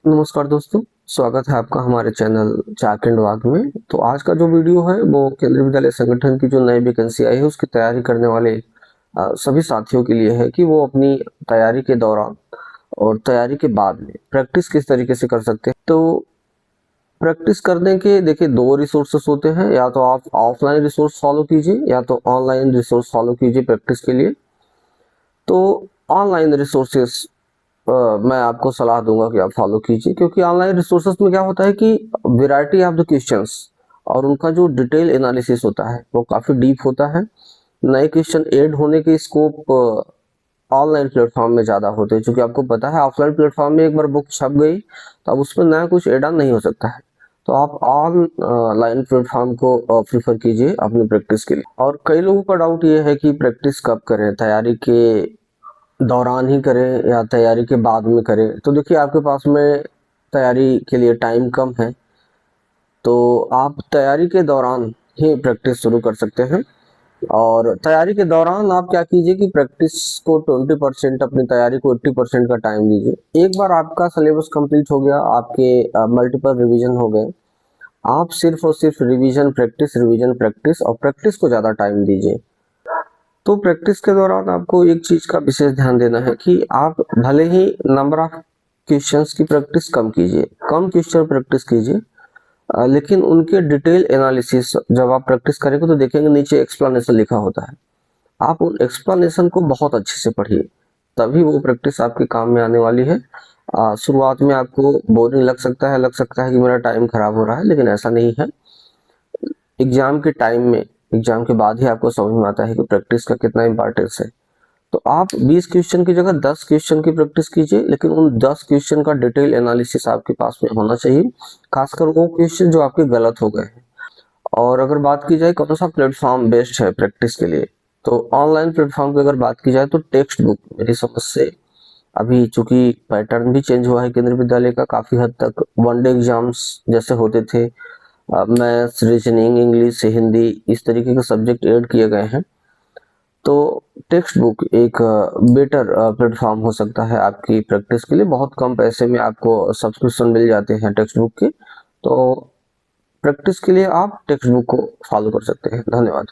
नमस्कार दोस्तों, स्वागत है आपका हमारे चैनल चाक एंड वाक में। तो आज का जो वीडियो है वो केंद्रीय विद्यालय संगठन की जो नई वैकेंसी आई है उसकी तैयारी करने वाले सभी साथियों के लिए है कि वो अपनी तैयारी के दौरान और तैयारी के बाद में प्रैक्टिस किस तरीके से कर सकते हैं। तो प्रैक्टिस करने के देखिए दो रिसोर्सेस होते हैं, या तो आप ऑफलाइन रिसोर्स फॉलो कीजिए या तो ऑनलाइन रिसोर्स फॉलो कीजिए प्रैक्टिस के लिए। तो ऑनलाइन रिसोर्सेस मैं आपको सलाह दूंगा कि आप फॉलो कीजिए, क्योंकि ऑनलाइन रिसोर्सेज में क्या होता है कि वैरायटी ऑफ द क्वेश्चंस और उनका जो डिटेल एनालिसिस होता है वो काफ़ी डीप होता है। नए क्वेश्चन ऐड होने के स्कोप ऑनलाइन प्लेटफॉर्म में ज़्यादा होते हैं, क्योंकि आपको पता है ऑफलाइन प्लेटफॉर्म में एक बार बुक छप गई तो अब उसमें नया कुछ ऐड ऑन नहीं हो सकता है। तो आप ऑनलाइन प्लेटफॉर्म को प्रीफर कीजिए अपनी प्रैक्टिस के लिए। और कई लोगों का डाउट ये है कि प्रैक्टिस कब करें, तैयारी के दौरान ही करें या तैयारी के बाद में करें। तो देखिए आपके पास में तैयारी के लिए टाइम कम है, तो आप तैयारी के दौरान ही प्रैक्टिस शुरू कर सकते हैं। और तैयारी के दौरान आप क्या कीजिए कि प्रैक्टिस को 20%, अपनी तैयारी को 80% का टाइम दीजिए। एक बार आपका सिलेबस कंप्लीट हो गया, आपके मल्टीपल रिवीजन हो गए, आप सिर्फ और सिर्फ रिवीजन प्रैक्टिस और प्रैक्टिस को ज़्यादा टाइम दीजिए। तो प्रैक्टिस के दौरान आपको एक चीज का विशेष ध्यान देना है कि आप भले ही नंबर ऑफ क्वेश्चंस की प्रैक्टिस कम कीजिए, कम क्वेश्चन प्रैक्टिस कीजिए, लेकिन उनके डिटेल एनालिसिस जब आप प्रैक्टिस करेंगे तो देखेंगे नीचे एक्सप्लेनेशन लिखा होता है। आप उन एक्सप्लेनेशन को बहुत अच्छे से पढ़िए, तभी वो प्रैक्टिस आपके काम में आने वाली है। शुरुआत में आपको बोरिंग लग सकता है कि मेरा टाइम खराब हो रहा है, लेकिन ऐसा नहीं है। एग्जाम के टाइम में, एग्जाम के बाद ही आपको समझ में आता है कि प्रैक्टिस का कितना इंपॉर्टेंस है। तो आप 20 क्वेश्चन की जगह 10 क्वेश्चन की प्रैक्टिस कीजिए, लेकिन उन 10 क्वेश्चन का डिटेल एनालिसिस आपके पास में होना चाहिए, खासकर वो क्वेश्चन जो आपके गलत हो गए हैं। और अगर बात की जाए कौन सा प्लेटफॉर्म बेस्ट है प्रैक्टिस के लिए, तो ऑनलाइन प्लेटफॉर्म की अगर बात की जाए तो टेक्स्ट बुक मेरी समझ से, अभी चूंकि पैटर्न भी चेंज हुआ है केंद्रीय विद्यालय का, काफी हद तक वनडे एग्जाम्स जैसे होते थे, मैथ्स, रीजनिंग, इंग्लिश, हिंदी, इस तरीके के सब्जेक्ट ऐड किए गए हैं। तो टेक्स्ट बुक एक बेटर प्लेटफॉर्म हो सकता है आपकी प्रैक्टिस के लिए। बहुत कम पैसे में आपको सब्सक्रिप्शन मिल जाते हैं टेक्स्ट बुक के, तो प्रैक्टिस के लिए आप टेक्स्ट बुक को फॉलो कर सकते हैं। धन्यवाद।